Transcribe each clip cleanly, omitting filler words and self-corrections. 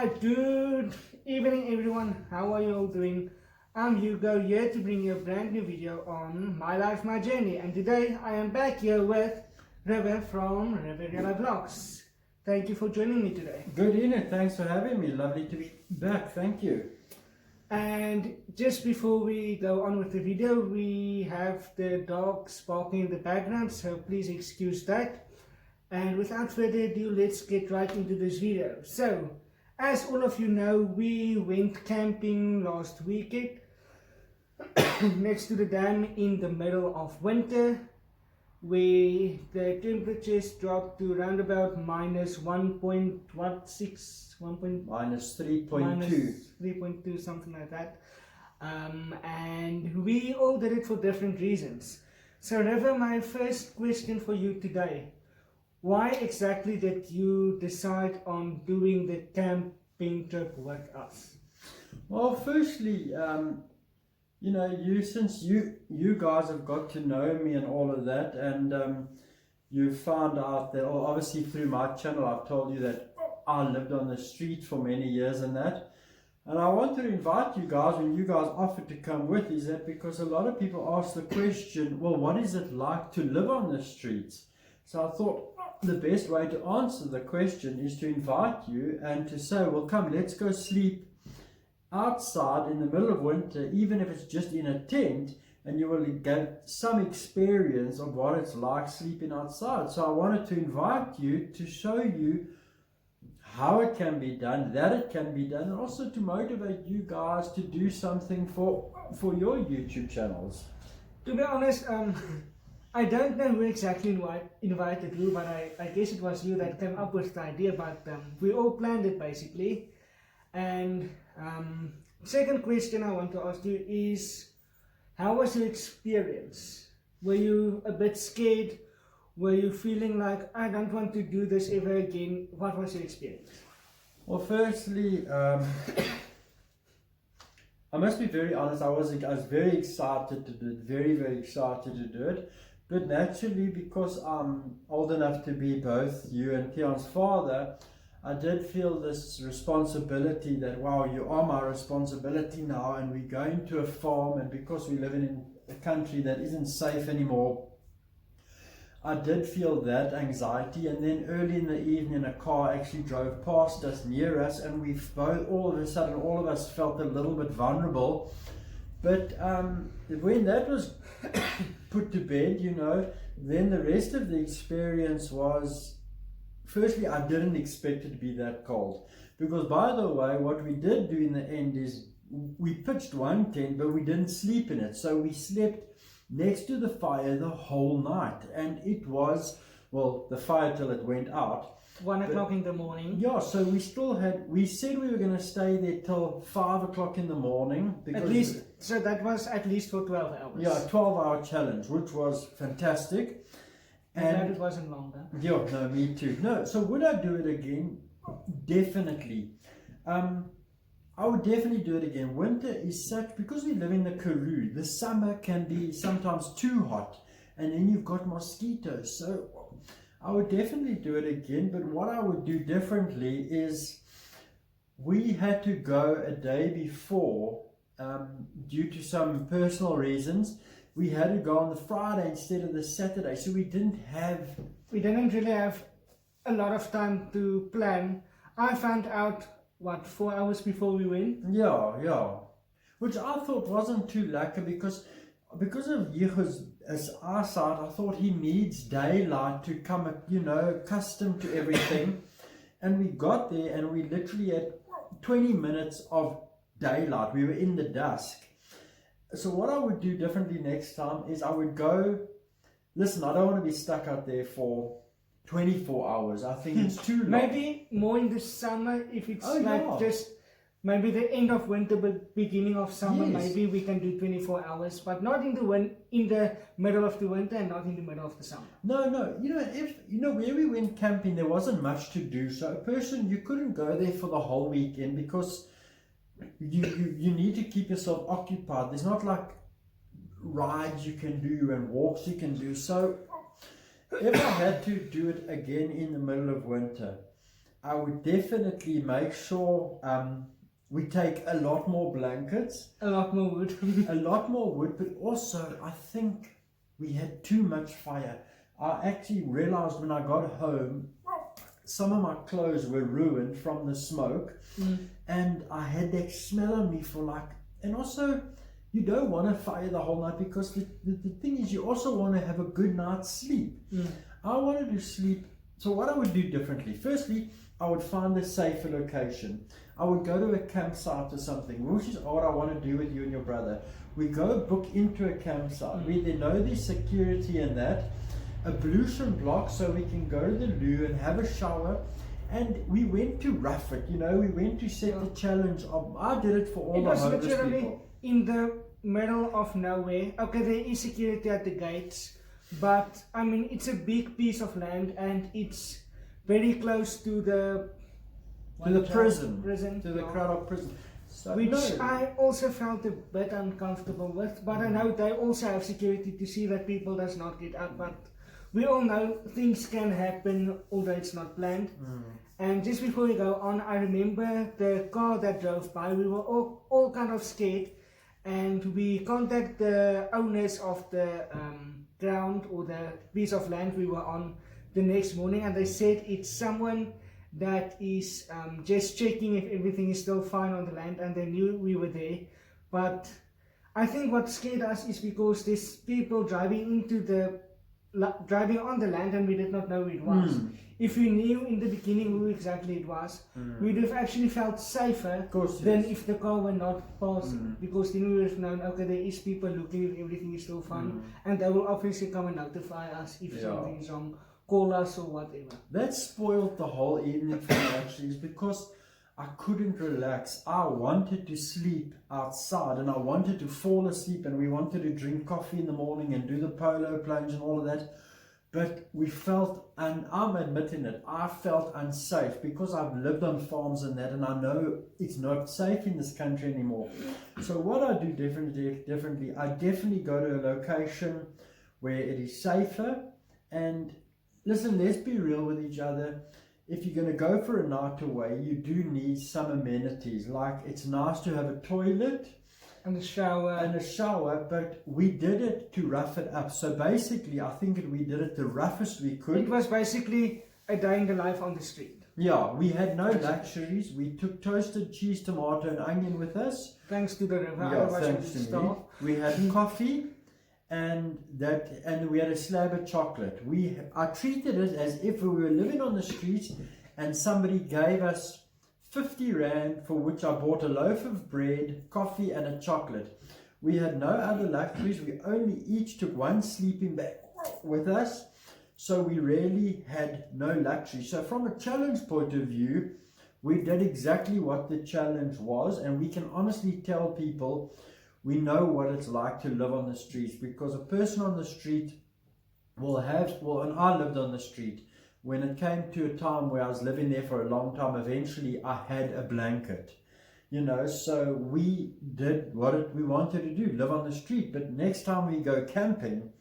Alright, good evening everyone. How are you all doing? I'm Hugo here to bring you a brand new video on my life, my journey. And today I am back here with River from Riverella Vlogs. Thank you for joining me today. Good evening, thanks for having me. Lovely to be back, thank you. And just before we go on with the video, we have the dogs barking in the background, so please excuse that. And without further ado, let's get right into this video. So, as all of you know, we went camping last weekend next to the dam in the middle of winter, where the temperatures dropped to around about minus 1.16, Minus 3.2. minus 3.2, something like that. And we all did it for different reasons. So River, my first question for you today: why exactly did you decide on doing the camping trip with us? Well, firstly, since you guys have got to know me and all of that, and you found out that, or obviously through my channel, I've told you that I lived on the street for many years and that. And I wanted to invite you guys, when you guys offered to come with, is that because a lot of people ask the question, well, what is it like to live on the streets? So I thought the best way to answer the question is to invite you and to say, well, come, let's go sleep outside in the middle of winter, even if it's just in a tent, and you will get some experience of what it's like sleeping outside. So I wanted to invite you to show you how it can be done, that it can be done, and also to motivate you guys to do something for your YouTube channels. To be honest, I don't know who exactly invited who, but I guess it was you that came up with the idea, but we all planned it basically. And second question I want to ask you is, how was your experience? Were you a bit scared? Were you feeling like, I don't want to do this ever again? What was your experience? Well, firstly, I must be very honest, I was very excited to do it, very, very excited to do it. But naturally, because I'm old enough to be both you and Theon's father, I did feel this responsibility that, wow, you are my responsibility now, and we're going to a farm, and because we live in a country that isn't safe anymore, I did feel that anxiety. And then early in the evening, a car actually drove past us, near us, and we both, all of a sudden, all of us felt a little bit vulnerable. But when that was put to bed, then the rest of the experience was, firstly, I didn't expect it to be that cold. Because, by the way, what we did do in the end is we pitched one tent, but we didn't sleep in it. So we slept next to the fire the whole night. And it was, well, the fire till it went out. 1 o'clock in the morning. Yeah, so we said we were going to stay there till 5 o'clock in the morning. At least, so that was at least for 12 hours. Yeah, 12-hour challenge, which was fantastic. And glad it wasn't longer. Yeah, no, me too. No, so would I do it again? Definitely. I would definitely do it again. Winter is such, because we live in the Karoo, the summer can be sometimes too hot, and then you've got mosquitoes. So I would definitely do it again, but what I would do differently is we had to go a day before due to some personal reasons. We had to go on the Friday instead of the Saturday, so we didn't really have a lot of time to plan. I found out, 4 hours before we went? Yeah. Which I thought wasn't too lucky because of Jehu's eyesight. I thought he needs daylight to come, accustomed to everything. And we got there and we literally had 20 minutes of daylight. We were in the dusk. So what I would do differently next time is I would go, listen, I don't want to be stuck out there for 24 hours. I think it's too long. Maybe more in the summer, if it's just maybe the end of winter but beginning of summer. Yes. Maybe we can do 24 hours, but not in the middle of the winter and not in the middle of the summer. No. Where we went camping, there wasn't much to do. So you couldn't go there for the whole weekend because you need to keep yourself occupied. There's not like rides you can do and walks you can do. So if I had to do it again in the middle of winter, I would definitely make sure we take a lot more blankets, A lot more wood. a lot more wood, but also I think we had too much fire. I actually realized when I got home, some of my clothes were ruined from the smoke, and I had that smell on me for like, and also you don't want to fire the whole night because the thing is you also want to have a good night's sleep. I wanted to sleep, so what I would do differently, firstly, I would find a safer location. I would go to a campsite or something, which is what I want to do with you and your brother. We go book into a campsite where they know there's security and that, ablution block so we can go to the loo and have a shower. And we went to rough it, you know, we went to set the challenge of, I did it for all It the was homeless literally people. in the middle of nowhere. Okay, there is security at the gates, but I mean, it's a big piece of land and it's very close to the prison, to the yeah. Craddock prison. So, Which no. I also felt a bit uncomfortable with, but I know they also have security to see that people does not get out, but we all know things can happen although it's not planned. And just before we go on, I remember the car that drove by, we were all kind of scared, and we contacted the owners of the ground or the piece of land we were on the next morning, and they said it's someone that is just checking if everything is still fine on the land, and they knew we were there. But I think what scared us is because there's people driving on the land and we did not know who it was. If we knew in the beginning who exactly it was, we would have actually felt safer than if the car were not passing, because then we would have known, okay, there is people looking if everything is still fine, and they will obviously come and notify us if something is wrong, call us or whatever. That spoiled the whole evening for me actually, is because I couldn't relax. I wanted to sleep outside and I wanted to fall asleep, and we wanted to drink coffee in the morning and do the polo plunge and all of that. But we felt, and I'm admitting it, I felt unsafe because I've lived on farms and that, and I know it's not safe in this country anymore. So what I do differently, I definitely go to a location where it is safer. And listen, let's be real with each other. If you're going to go for a night away, you do need some amenities. Like, it's nice to have a toilet and a shower, but we did it to rough it up. So basically, I think we did it the roughest we could. It was basically a day in the life on the street. Yeah, we had no luxuries. We took toasted cheese, tomato and onion with us. Thanks to the river. Yeah, thanks to me. We had coffee and we had a slab of chocolate. I treated it as if we were living on the streets and somebody gave us 50 Rand, for which I bought a loaf of bread, coffee and a chocolate. We had no other luxuries. We only each took one sleeping bag with us, so we really had no luxury. So from a challenge point of view, we did exactly what the challenge was, and we can honestly tell people we know what it's like to live on the streets, because a person on the street and I lived on the street. When it came to a time where I was living there for a long time, eventually I had a blanket, you know, so we did what we wanted to do, live on the street. But next time we go camping,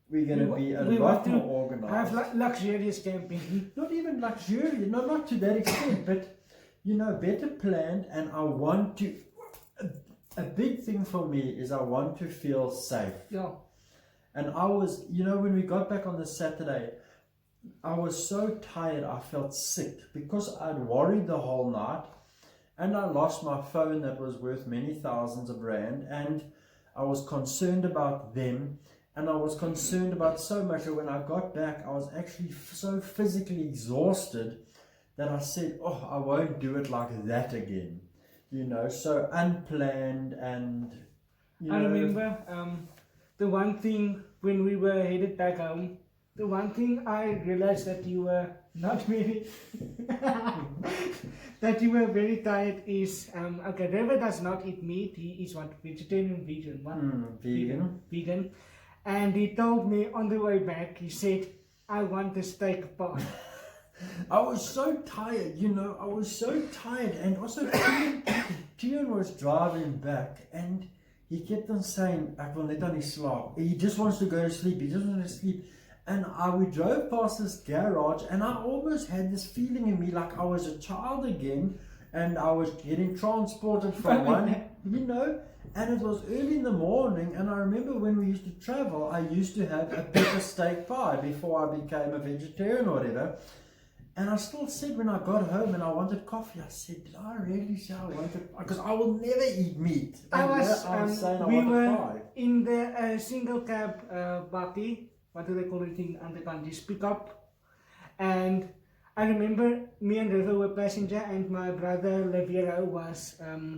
we're going to be a lot more organized. Have luxurious camping. Not even luxurious, not to that extent, but, you know, better planned. And I want to, a big thing for me is I want to feel safe. Yeah. And I was, you know, when we got back on the Saturday, I was so tired, I felt sick because I'd worried the whole night, and I lost my phone that was worth many thousands of rand, and I was concerned about them, and I was concerned about so much that when I got back, I was actually so physically exhausted that I said, oh, I won't do it like that again, you know, so unplanned. And I remember the one thing when we were headed back home, the one thing I realized that you were not very that you were very tired is okay, Trevor does not eat meat. He is vegetarian, vegan, vegan, and he told me on the way back, he said, I want the steak pot. I was so tired, you know, and also Tian was driving back and he kept on saying, ek wil net aan die slaap. He just wants to go to sleep, And we drove past this garage, and I almost had this feeling in me like I was a child again, and I was getting transported from one, and it was early in the morning. And I remember when we used to travel, I used to have a pepper steak pie before I became a vegetarian or whatever. And I still said when I got home and I wanted coffee, I said, did I really say I wanted, because I will never eat meat. We were in the single cab bakkie, what do they call it in other countries, pickup. And I remember me and River were passenger, and my brother Lavero was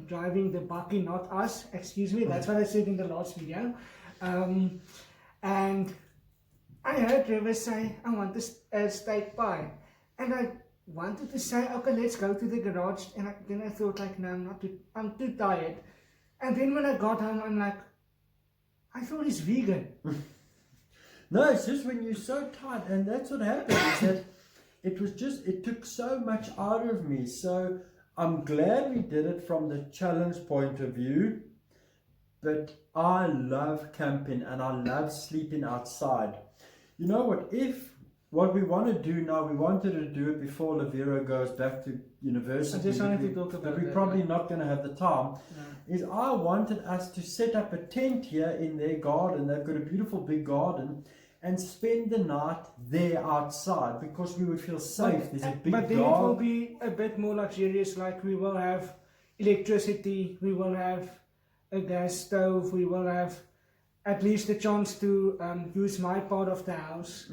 driving the bakkie, not us, excuse me, that's what I said in the last video. And I heard River say, I want a steak pie. And I wanted to say, okay, let's go to the garage. And then I thought, like, no, I'm too tired. And then when I got home, I'm like, I thought he's vegan. No, it's just when you're so tired. And that's what happened, is that it took so much out of me. So I'm glad we did it from the challenge point of view. But I love camping and I love sleeping outside. You know what we want to do now, we wanted to do it before Lavero goes back to university. I just wanted to talk about but we're that, probably not going to have the time. No. Is I wanted us to set up a tent here in their garden. They've got a beautiful big garden, and spend the night there outside, because we would feel safe. There's a big garden. But then it will be a bit more luxurious, like we will have electricity, we will have a gas stove, we will have at least a chance to use my part of the house.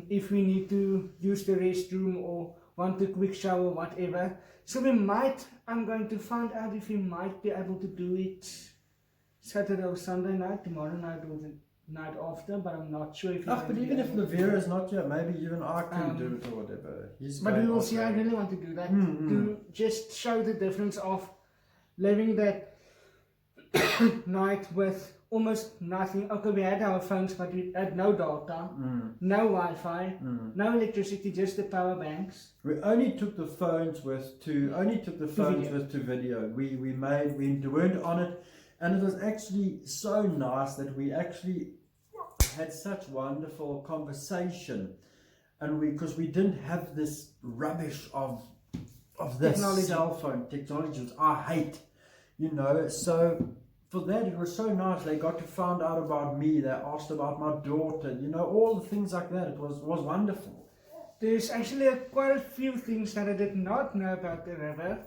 If we need to use the restroom or want a quick shower, whatever. So I'm going to find out if we might be able to do it Saturday or Sunday night, tomorrow night or the night after, but I'm not sure if but even if Lavero is not here, maybe even I can do it or whatever. But we will see. I really want to do that, to just show the difference of living that night with almost nothing. Okay, we had our phones, but we had no data, no Wi-Fi, no electricity, just the power banks. We only took the phones with to video. We weren't on it, and it was actually so nice that we actually had such wonderful conversation, and because we didn't have this rubbish of this cell phone technology, which I hate, so. For that, it was so nice. They got to find out about me. They asked about my daughter. All the things like that. It was wonderful. There's actually quite a few things that I did not know about the river,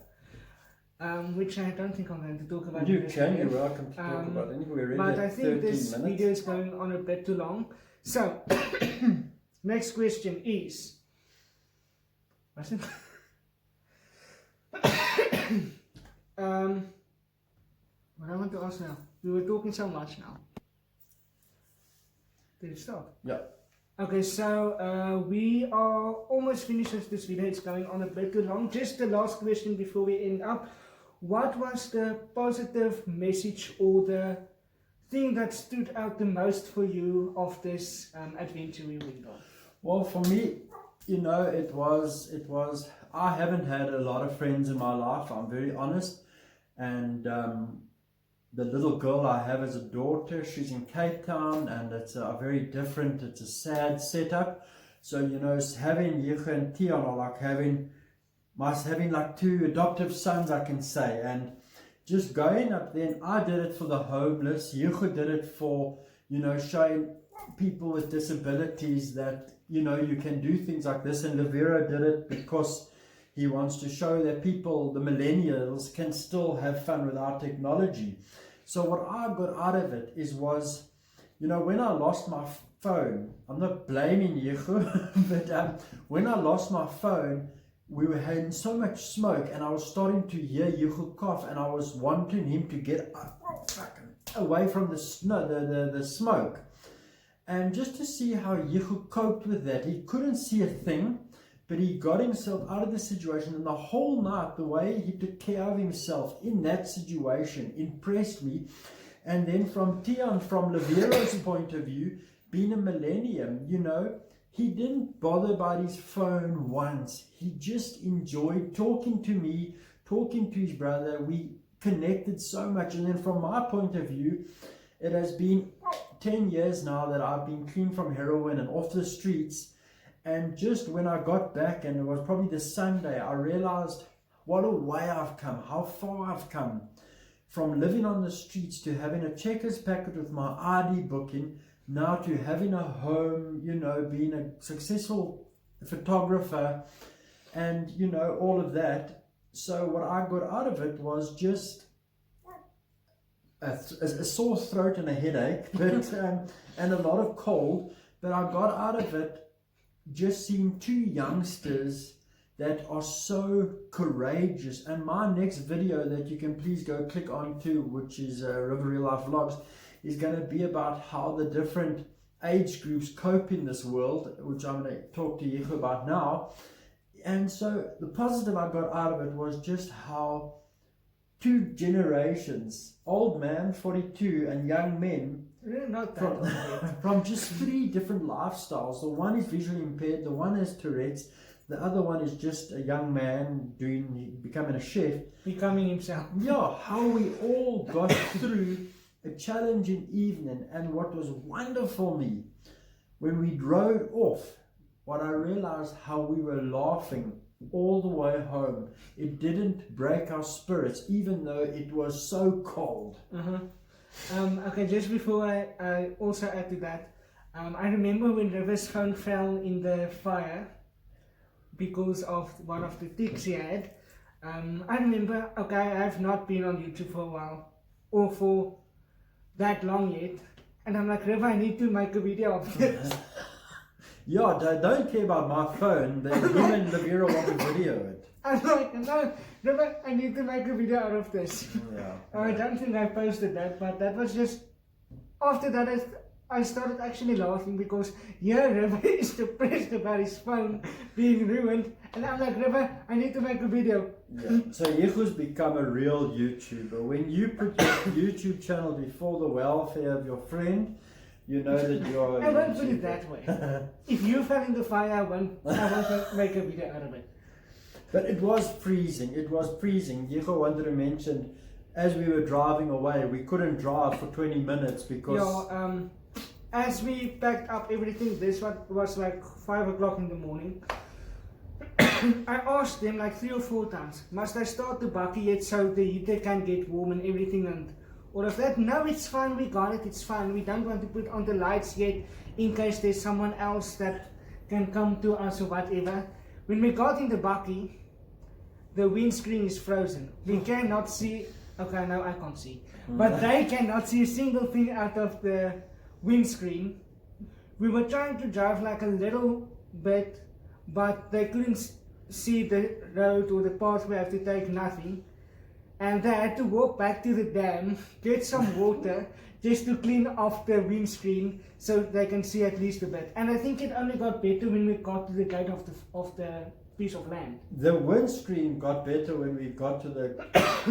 which I don't think I'm going to talk about. You're welcome to talk about anywhere. But I think this video is going on a bit too long. So, next question is... What's it? What I want to ask now, we were talking so much now. Did it stop? Yeah. Okay, so we are almost finished with this video. It's going on a bit too long. Just the last question before we end up. What was the positive message or the thing that stood out the most for you of this adventure we went on? Well, for me, it was, I haven't had a lot of friends in my life, I'm very honest. And the little girl I have as a daughter, she's in Cape Town, and it's it's a sad setup. So, having Yicho and Tion are like having like two adoptive sons, I can say. And just going up there, and I did it for the homeless. Yicho did it for, showing people with disabilities that, you can do things like this. And Lavero did it because he wants to show that people, the millennials, can still have fun with our technology. So what I got out of it was, when I lost my phone, I'm not blaming Yicho, but when I lost my phone, we were having so much smoke, and I was starting to hear Yicho cough, and I was wanting him to get away from the smoke. And just to see how Yicho coped with that, he couldn't see a thing, but he got himself out of the situation, and the whole night, the way he took care of himself in that situation impressed me. And then from Tion, from Lavero's point of view, being a millennium, he didn't bother about his phone once. He just enjoyed talking to me, talking to his brother. We connected so much. And then from my point of view, it has been about 10 years now that I've been clean from heroin and off the streets. And just when I got back, and it was probably the Sunday, I realized what a way I've come, how far I've come from living on the streets to having a Checkers packet with my ID book in, now to having a home, you know, being a successful photographer, and, you know, all of that. So what I got out of it was just a sore throat and a headache, but and a lot of cold. But I got out of it just seeing two youngsters that are so courageous. And my next video that you can please go click on to, which is River Real Life Vlogs, is going to be about how the different age groups cope in this world, which I'm going to talk to you about now. And so the positive I got out of it was just how two generations, old man 42 and young men, Really not that from just three different lifestyles. The one is visually impaired, the one has Tourette's, the other one is just a young man becoming a chef. becoming himself. Yeah, how we all got through a challenging evening. And what was wonderful me, when we drove off, what I realized how we were laughing all the way home. It didn't break our spirits, even though it was so cold. Okay, just before I also add to that, I remember when River's phone fell in the fire because of one of the tics he had. I remember, okay, I have not been on YouTube for a while, or for that long yet, and I'm like, River, I need to make a video of this. Yeah, don't care about my phone. Then him and Lavira want to video it. I'm like, no, River, I need to make a video out of this. Yeah. I don't think I posted that, but that was just, after that I started actually laughing because River is depressed about his phone being ruined, and I'm like, River, I need to make a video. Yeah. So Yehu's become a real YouTuber. When you put your YouTube channel before the welfare of your friend, you know that you're. I won't put it that way. If you fell in the fire, I won't make a video out of it. But it was freezing. It was freezing. Yehu wanted to mention, as we were driving away, we couldn't drive for 20 minutes because. Yeah, as we packed up everything, this was like 5 o'clock in the morning. I asked them like 3 or 4 times, must I start the bucket yet so the heater can get warm and everything and all of that? No, it's fine, we got it, it's fine. We don't want to put on the lights yet in case there's someone else that can come to us or whatever. When we got in the bucket, the windscreen is frozen. We cannot see, okay, now I can't see, but they cannot see a single thing out of the windscreen. We were trying to drive like a little bit, but they couldn't see the road or the path we have to take, nothing. And they had to walk back to the dam, get some water, just to clean off the windscreen so they can see at least a bit. And I think it only got better when we got to the gate of the piece of land. The windscreen got better when we got to the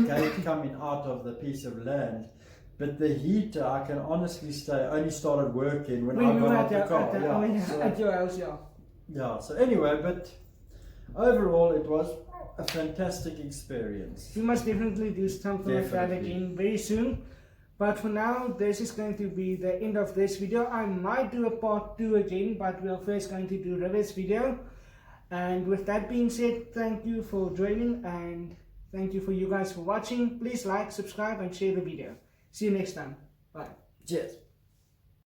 gate coming out of the piece of land. But the heater, I can honestly say, only started working when I got out the car. At your house, yeah. Yeah, so anyway, but overall it was a fantastic experience. We must definitely do something like that again very soon. But for now, this is going to be the end of this video. I might do a part 2 again, but we are first going to do River's video. And with that being said, thank you for joining and thank you for you guys for watching. Please like, subscribe and share the video. See you next time. Bye. Cheers.